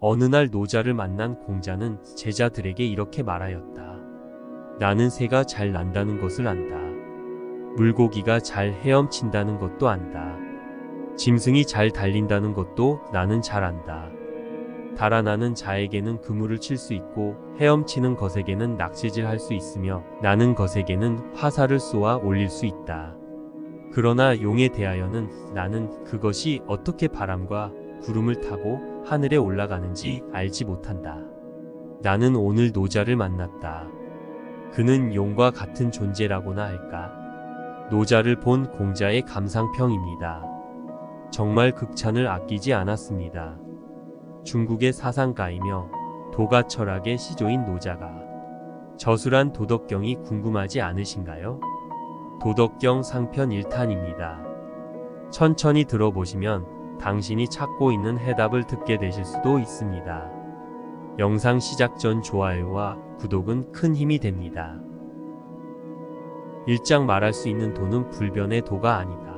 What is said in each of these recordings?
어느 날 노자를 만난 공자는 제자들에게 이렇게 말하였다. 나는 새가 잘 난다는 것을 안다. 물고기가 잘 헤엄친다는 것도 안다. 짐승이 잘 달린다는 것도 나는 잘 안다. 달아나는 자에게는 그물을 칠 수 있고 헤엄치는 것에게는 낚시질 할 수 있으며 나는 것에게는 화살을 쏘아 올릴 수 있다. 그러나 용에 대하여는 나는 그것이 어떻게 바람과 구름을 타고 하늘에 올라가는지 알지 못한다. 나는 오늘 노자를 만났다. 그는 용과 같은 존재라고나 할까? 노자를 본 공자의 감상평입니다. 정말 극찬을 아끼지 않았습니다. 중국의 사상가이며 도가 철학의 시조인 노자가 저술한 도덕경이 궁금하지 않으신가요? 도덕경 상편 1탄입니다. 천천히 들어보시면 당신이 찾고 있는 해답을 듣게 되실 수도 있습니다. 영상 시작 전 좋아요와 구독은 큰 힘이 됩니다. 일장 말할 수 있는 도는 불변의 도가 아니다.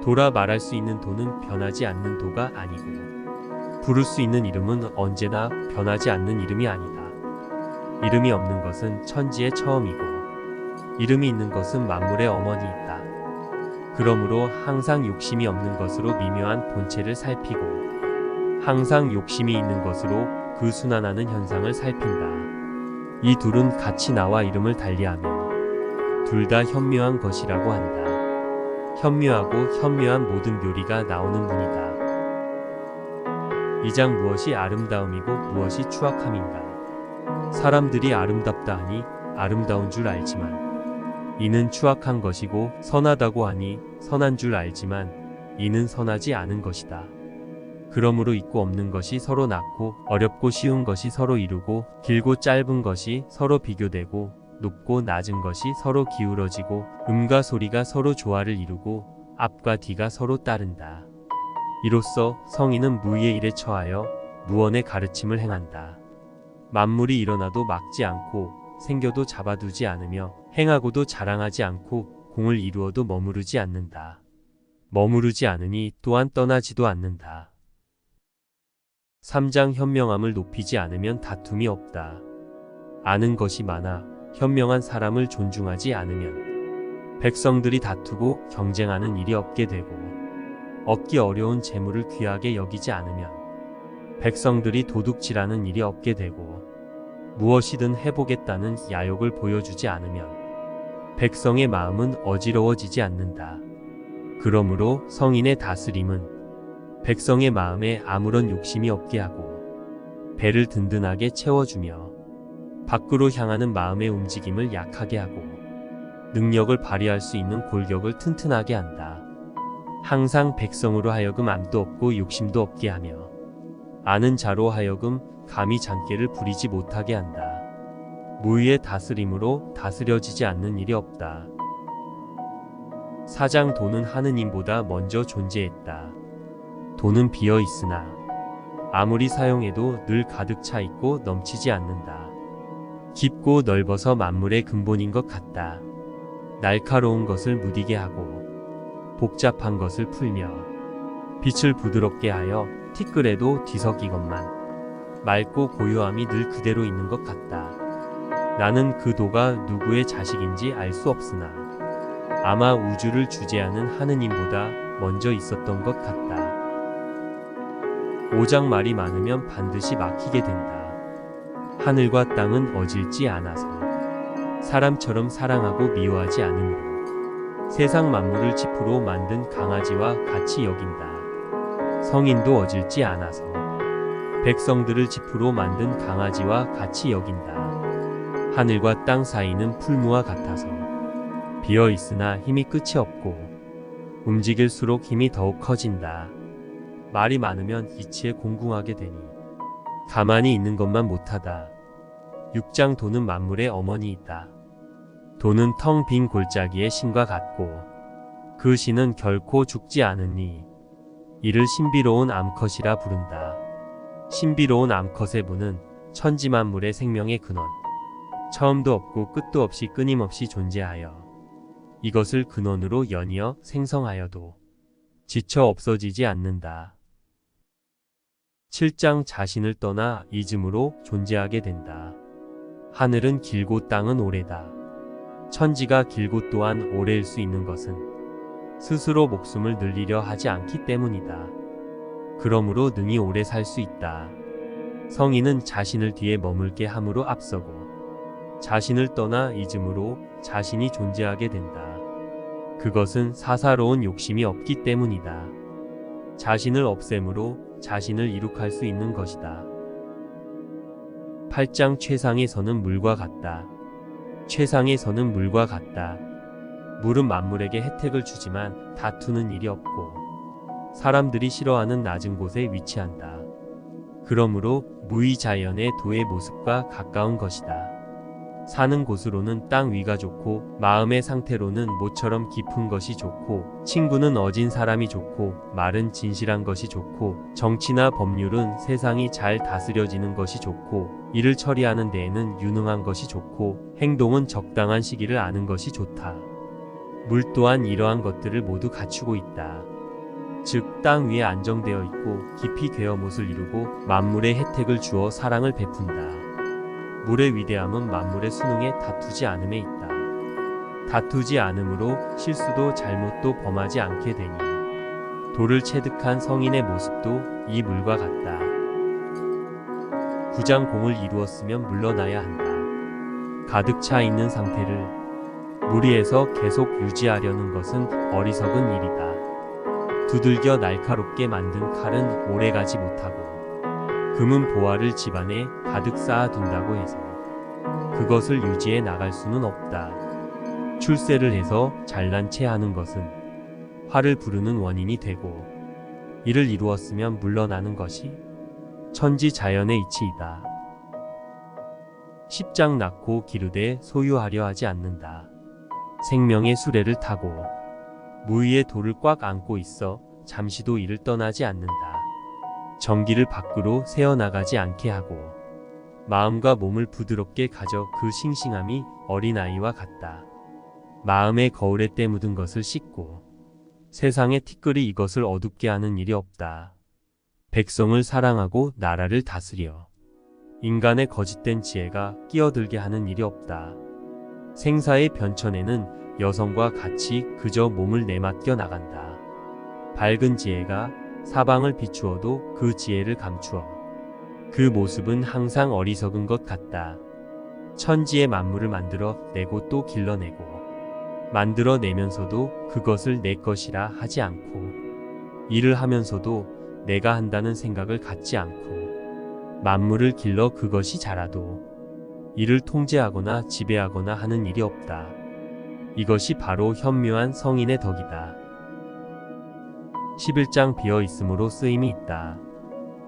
도라 말할 수 있는 도는 변하지 않는 도가 아니고 부를 수 있는 이름은 언제나 변하지 않는 이름이 아니다. 이름이 없는 것은 천지의 처음이고 이름이 있는 것은 만물의 어머니 있다. 그러므로 항상 욕심이 없는 것으로 미묘한 본체를 살피고 항상 욕심이 있는 것으로 그 순환하는 현상을 살핀다. 이 둘은 같이 나와 이름을 달리하며 둘 다 현묘한 것이라고 한다. 현묘하고 현묘한 모든 묘리가 나오는 분이다. 이 장 무엇이 아름다움이고 무엇이 추악함인가? 사람들이 아름답다 하니 아름다운 줄 알지만 이는 추악한 것이고 선하다고 하니 선한 줄 알지만 이는 선하지 않은 것이다. 그러므로 있고 없는 것이 서로 낳고 어렵고 쉬운 것이 서로 이루고 길고 짧은 것이 서로 비교되고 높고 낮은 것이 서로 기울어지고 음과 소리가 서로 조화를 이루고 앞과 뒤가 서로 따른다. 이로써 성인은 무의의 일에 처하여 무언의 가르침을 행한다. 만물이 일어나도 막지 않고 생겨도 잡아두지 않으며 행하고도 자랑하지 않고 공을 이루어도 머무르지 않는다. 머무르지 않으니 또한 떠나지도 않는다. 3장 현명함을 높이지 않으면 다툼이 없다. 아는 것이 많아 현명한 사람을 존중하지 않으면 백성들이 다투고 경쟁하는 일이 없게 되고 얻기 어려운 재물을 귀하게 여기지 않으면 백성들이 도둑질하는 일이 없게 되고 무엇이든 해보겠다는 야욕을 보여주지 않으면 백성의 마음은 어지러워지지 않는다. 그러므로 성인의 다스림은 백성의 마음에 아무런 욕심이 없게 하고 배를 든든하게 채워주며 밖으로 향하는 마음의 움직임을 약하게 하고 능력을 발휘할 수 있는 골격을 튼튼하게 한다. 항상 백성으로 하여금 암도 없고 욕심도 없게 하며 아는 자로 하여금 감히 장깨를 부리지 못하게 한다. 무의의 다스림으로 다스려지지 않는 일이 없다. 4장 도는 하느님보다 먼저 존재했다. 도는 비어 있으나 아무리 사용해도 늘 가득 차 있고 넘치지 않는다. 깊고 넓어서 만물의 근본인 것 같다. 날카로운 것을 무디게 하고 복잡한 것을 풀며 빛을 부드럽게 하여 티끌에도 뒤섞이건만 맑고 고요함이 늘 그대로 있는 것 같다. 나는 그 도가 누구의 자식인지 알 수 없으나 아마 우주를 주재하는 하느님보다 먼저 있었던 것 같다. 5장 말이 많으면 반드시 막히게 된다. 하늘과 땅은 어질지 않아서 사람처럼 사랑하고 미워하지 않으므로 세상 만물을 짚으로 만든 강아지와 같이 여긴다. 성인도 어질지 않아서 백성들을 짚으로 만든 강아지와 같이 여긴다. 하늘과 땅 사이는 풀무와 같아서 비어 있으나 힘이 끝이 없고 움직일수록 힘이 더욱 커진다. 말이 많으면 이치에 공궁하게 되니 가만히 있는 것만 못하다. 6장 도는 만물의 어머니이다. 도는 텅 빈 골짜기의 신과 같고 그 신은 결코 죽지 않으니 이를 신비로운 암컷이라 부른다. 신비로운 암컷의 부는 천지만물의 생명의 근원, 처음도 없고 끝도 없이 끊임없이 존재하여 이것을 근원으로 연이어 생성하여도 지쳐 없어지지 않는다. 7장 자신을 떠나 잊음으로 존재하게 된다. 하늘은 길고 땅은 오래다. 천지가 길고 또한 오래일 수 있는 것은 스스로 목숨을 늘리려 하지 않기 때문이다. 그러므로 능히 오래 살 수 있다. 성인은 자신을 뒤에 머물게 함으로 앞서고 자신을 떠나 잊음으로 자신이 존재하게 된다. 그것은 사사로운 욕심이 없기 때문이다. 자신을 없앰으로 자신을 이룩할 수 있는 것이다. 8장 최상의 선은 물과 같다. 최상의 선은 물과 같다. 물은 만물에게 혜택을 주지만 다투는 일이 없고 사람들이 싫어하는 낮은 곳에 위치한다. 그러므로 무의 자연의 도의 모습과 가까운 것이다. 사는 곳으로는 땅 위가 좋고 마음의 상태로는 모처럼 깊은 것이 좋고 친구는 어진 사람이 좋고 말은 진실한 것이 좋고 정치나 법률은 세상이 잘 다스려지는 것이 좋고 일을 처리하는 데에는 유능한 것이 좋고 행동은 적당한 시기를 아는 것이 좋다. 물 또한 이러한 것들을 모두 갖추고 있다. 즉 땅 위에 안정되어 있고 깊이 되어 못을 이루고 만물의 혜택을 주어 사랑을 베푼다. 물의 위대함은 만물의 순응에 다투지 않음에 있다. 다투지 않음으로 실수도 잘못도 범하지 않게 되니 도를 체득한 성인의 모습도 이 물과 같다. 9장 공을 이루었으면 물러나야 한다. 가득 차 있는 상태를 무리에서 계속 유지하려는 것은 어리석은 일이다. 두들겨 날카롭게 만든 칼은 오래가지 못하고 금은 보화를 집안에 가득 쌓아둔다고 해서 그것을 유지해 나갈 수는 없다. 출세를 해서 잘난 체 하는 것은 화를 부르는 원인이 되고 이를 이루었으면 물러나는 것이 천지 자연의 이치이다. 10장 낳고 기르되 소유하려 하지 않는다. 생명의 수레를 타고 무위의 돌을 꽉 안고 있어 잠시도 이를 떠나지 않는다. 전기를 밖으로 새어나가지 않게 하고 마음과 몸을 부드럽게 가져 그 싱싱함이 어린아이와 같다. 마음의 거울에 때 묻은 것을 씻고 세상의 티끌이 이것을 어둡게 하는 일이 없다. 백성을 사랑하고 나라를 다스려 인간의 거짓된 지혜가 끼어들게 하는 일이 없다. 생사의 변천에는 여성과 같이 그저 몸을 내맡겨 나간다. 밝은 지혜가 사방을 비추어도 그 지혜를 감추어 그 모습은 항상 어리석은 것 같다. 천지의 만물을 만들어 내고 또 길러내고 만들어 내면서도 그것을 내 것이라 하지 않고 일을 하면서도 내가 한다는 생각을 갖지 않고 만물을 길러 그것이 자라도 이를 통제하거나 지배하거나 하는 일이 없다. 이것이 바로 현묘한 성인의 덕이다. 11장 비어 있음으로 쓰임이 있다.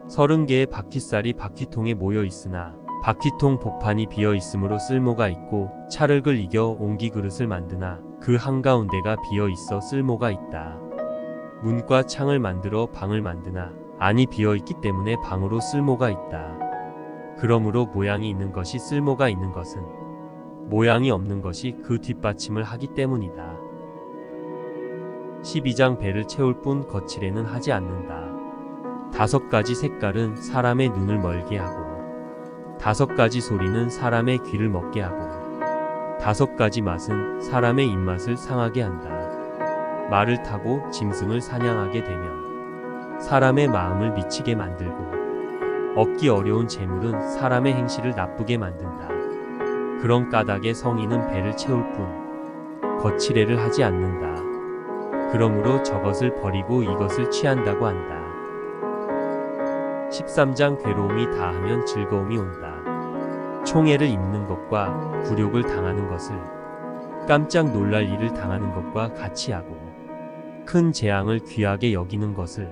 30개의 바퀴살이 바퀴통에 모여 있으나 바퀴통 복판이 비어 있음으로 쓸모가 있고 찰흙을 이겨 옹기 그릇을 만드나 그 한가운데가 비어 있어 쓸모가 있다. 문과 창을 만들어 방을 만드나 안이 비어 있기 때문에 방으로 쓸모가 있다. 그러므로 모양이 있는 것이 쓸모가 있는 것은 모양이 없는 것이 그 뒷받침을 하기 때문이다. 12장 배를 채울 뿐 거칠에는 하지 않는다. 5가지 색깔은 사람의 눈을 멀게 하고 5가지 소리는 사람의 귀를 먹게 하고 5가지 맛은 사람의 입맛을 상하게 한다. 말을 타고 짐승을 사냥하게 되면 사람의 마음을 미치게 만들고 얻기 어려운 재물은 사람의 행실을 나쁘게 만든다. 그런 까닭에 성인은 배를 채울 뿐 거칠애를 하지 않는다. 그러므로 저것을 버리고 이것을 취한다고 한다. 13장 괴로움이 다하면 즐거움이 온다. 총애를 입는 것과 굴욕을 당하는 것을 깜짝 놀랄 일을 당하는 것과 같이 하고 큰 재앙을 귀하게 여기는 것을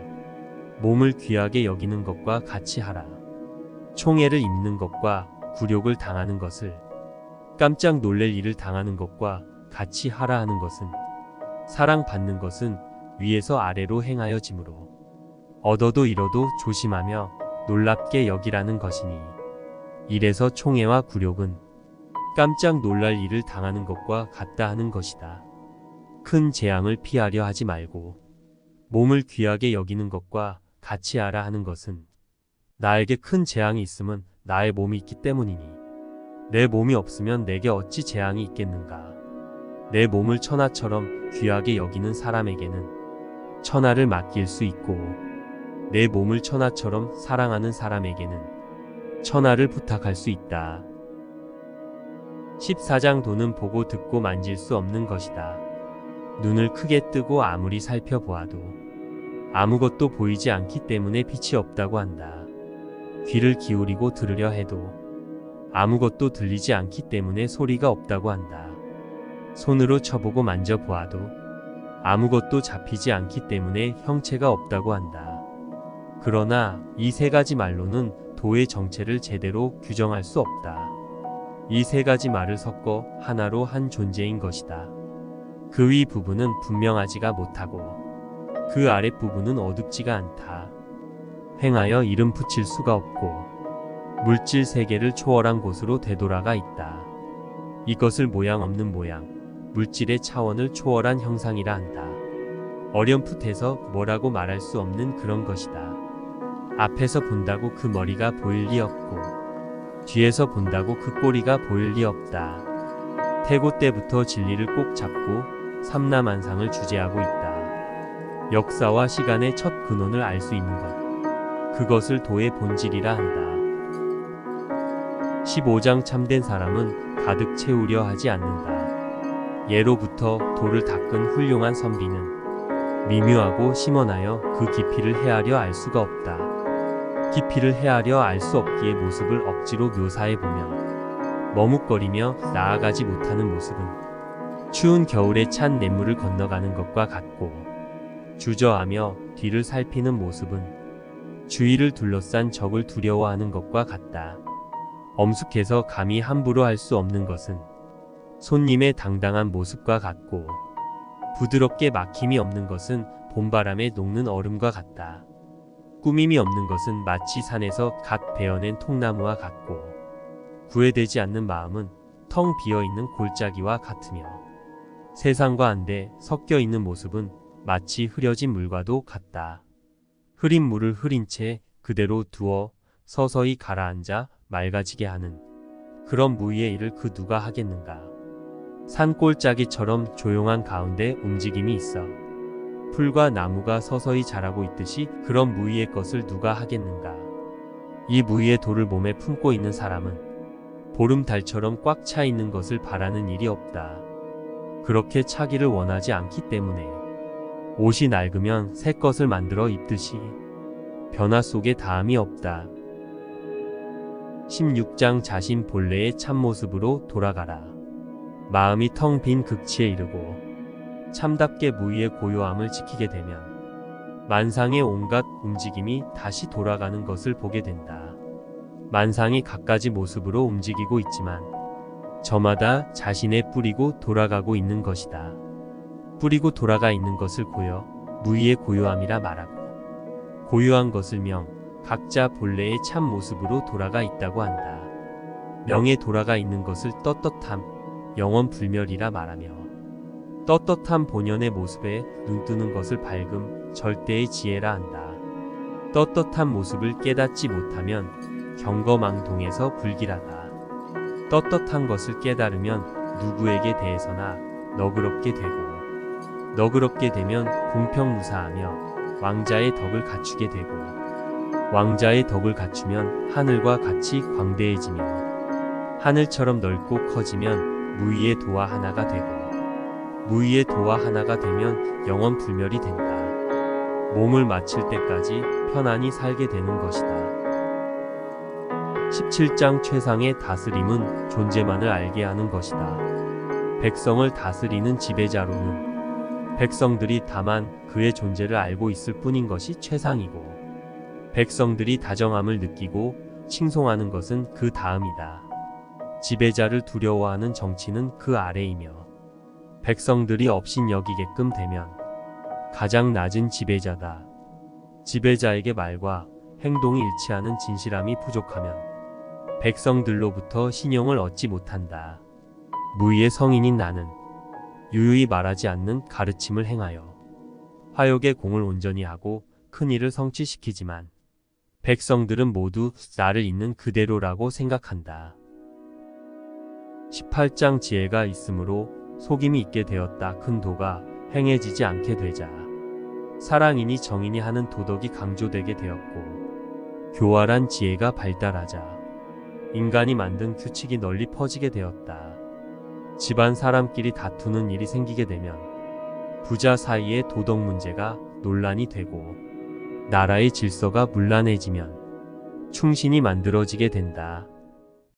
몸을 귀하게 여기는 것과 같이 하라. 총애를 입는 것과 굴욕을 당하는 것을 깜짝 놀랄 일을 당하는 것과 같이 하라 하는 것은 사랑받는 것은 위에서 아래로 행하여지므로 얻어도 잃어도 조심하며 놀랍게 여기라는 것이니 이래서 총애와 굴욕은 깜짝 놀랄 일을 당하는 것과 같다 하는 것이다. 큰 재앙을 피하려 하지 말고 몸을 귀하게 여기는 것과 같이 하라 하는 것은 나에게 큰 재앙이 있음은 나의 몸이 있기 때문이니 내 몸이 없으면 내게 어찌 재앙이 있겠는가. 내 몸을 천하처럼 귀하게 여기는 사람에게는 천하를 맡길 수 있고 내 몸을 천하처럼 사랑하는 사람에게는 천하를 부탁할 수 있다. 14장 도는 보고 듣고 만질 수 없는 것이다. 눈을 크게 뜨고 아무리 살펴보아도 아무것도 보이지 않기 때문에 빛이 없다고 한다. 귀를 기울이고 들으려 해도 아무것도 들리지 않기 때문에 소리가 없다고 한다. 손으로 쳐보고 만져보아도 아무것도 잡히지 않기 때문에 형체가 없다고 한다. 그러나 이 세 가지 말로는 도의 정체를 제대로 규정할 수 없다. 이 세 가지 말을 섞어 하나로 한 존재인 것이다. 그 위 부분은 분명하지가 못하고 그 아랫 부분은 어둡지가 않다. 횡하여 이름 붙일 수가 없고 물질 세계를 초월한 곳으로 되돌아가 있다. 이것을 모양 없는 모양, 물질의 차원을 초월한 형상이라 한다. 어렴풋해서 뭐라고 말할 수 없는 그런 것이다. 앞에서 본다고 그 머리가 보일 리 없고 뒤에서 본다고 그 꼬리가 보일 리 없다. 태고 때부터 진리를 꼭 잡고 삼라만상을 주재하고 있다. 역사와 시간의 첫 근원을 알 수 있는 것, 그것을 도의 본질이라 한다. 15장 참된 사람은 가득 채우려 하지 않는다. 예로부터 도를 닦은 훌륭한 선비는 미묘하고 심원하여 그 깊이를 헤아려 알 수가 없다. 깊이를 헤아려 알 수 없기에 모습을 억지로 묘사해보면 머뭇거리며 나아가지 못하는 모습은 추운 겨울에 찬 냇물을 건너가는 것과 같고 주저하며 뒤를 살피는 모습은 주위를 둘러싼 적을 두려워하는 것과 같다. 엄숙해서 감히 함부로 할 수 없는 것은 손님의 당당한 모습과 같고 부드럽게 막힘이 없는 것은 봄바람에 녹는 얼음과 같다. 꾸밈이 없는 것은 마치 산에서 갓 베어낸 통나무와 같고 구애되지 않는 마음은 텅 비어있는 골짜기와 같으며 세상과 한데 섞여 있는 모습은 마치 흐려진 물과도 같다. 흐린 물을 흐린 채 그대로 두어 서서히 가라앉아 맑아지게 하는 그런 무의의 일을 그 누가 하겠는가. 산골짜기처럼 조용한 가운데 움직임이 있어 풀과 나무가 서서히 자라고 있듯이 그런 무의의 것을 누가 하겠는가. 이 무의의 도를 몸에 품고 있는 사람은 보름달처럼 꽉 차 있는 것을 바라는 일이 없다. 그렇게 차기를 원하지 않기 때문에 옷이 낡으면 새 것을 만들어 입듯이 변화 속에 다함이 없다. 16장 자신 본래의 참모습으로 돌아가라. 마음이 텅 빈 극치에 이르고 참답게 무의의 고요함을 지키게 되면 만상의 온갖 움직임이 다시 돌아가는 것을 보게 된다. 만상이 갖가지 모습으로 움직이고 있지만 저마다 자신의 뿌리고 돌아가고 있는 것이다. 뿌리고 돌아가 있는 것을 고여 무의의 고요함이라 말하고 고요한 것을 명 각자 본래의 참 모습으로 돌아가 있다고 한다. 명에 돌아가 있는 것을 떳떳함, 영원 불멸이라 말하며 떳떳한 본연의 모습에 눈뜨는 것을 밝음, 절대의 지혜라 한다. 떳떳한 모습을 깨닫지 못하면 경거망동에서 불길하다. 떳떳한 것을 깨달으면 누구에게 대해서나 너그럽게 되고 너그럽게 되면 공평무사하며 왕자의 덕을 갖추게 되고 왕자의 덕을 갖추면 하늘과 같이 광대해지며 하늘처럼 넓고 커지면 무의의 도와 하나가 되고 무의의 도와 하나가 되면 영원 불멸이 된다. 몸을 마칠 때까지 편안히 살게 되는 것이다. 17장 최상의 다스림은 존재만을 알게 하는 것이다. 백성을 다스리는 지배자로는 백성들이 다만 그의 존재를 알고 있을 뿐인 것이 최상이고 백성들이 다정함을 느끼고 칭송하는 것은 그 다음이다. 지배자를 두려워하는 정치는 그 아래이며 백성들이 업신여기게끔 되면 가장 낮은 지배자다. 지배자에게 말과 행동이 일치하는 진실함이 부족하면 백성들로부터 신용을 얻지 못한다. 무의의 성인인 나는 유유히 말하지 않는 가르침을 행하여 화욕의 공을 온전히 하고 큰 일을 성취시키지만 백성들은 모두 나를 있는 그대로라고 생각한다. 18장 지혜가 있으므로 속임이 있게 되었다. 큰 도가 행해지지 않게 되자 사랑이니 정인이 하는 도덕이 강조되게 되었고 교활한 지혜가 발달하자 인간이 만든 규칙이 널리 퍼지게 되었다. 집안 사람끼리 다투는 일이 생기게 되면 부자 사이의 도덕 문제가 논란이 되고 나라의 질서가 문란해지면 충신이 만들어지게 된다.